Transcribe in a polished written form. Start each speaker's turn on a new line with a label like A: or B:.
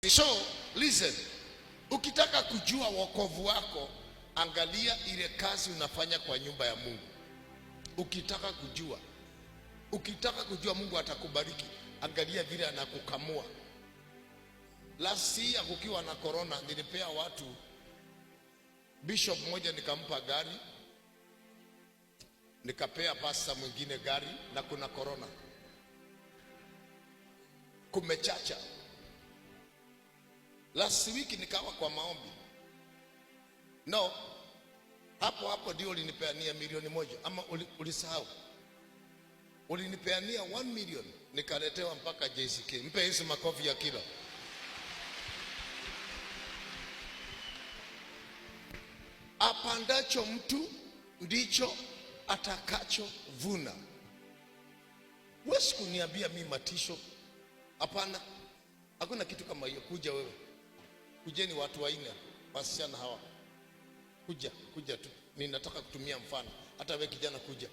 A: So listen, ukitaka kujua wokovu wako, angalia ile kazi unafanya kwa nyumba ya Mungu. Ukitaka kujua Mungu atakubariki, angalia vile anakukamua. Last year kukiwa na corona, nilipea watu, bishop mmoja nikampa gari, nikapea pastor mwingine gari, na kuna corona, kumechacha. Last week nikawa kwa maombi. No, hapo ndio ulinipeania milioni moja, ama ulisahau? Ulinipeania 1 million, nikaletewa mpaka JCK. Mpe Yesu makofi ya kila. Apandacho mtu ndicho atakachovuna. Wewe kuniambia mimi matisho? Hapana, hakuna kitu kama hiyo. Kuja wewe, kujeni watu waine, wasichana hawa, kuja tu. Ninataka kutumia mfano. Hata wewe kijana kuja.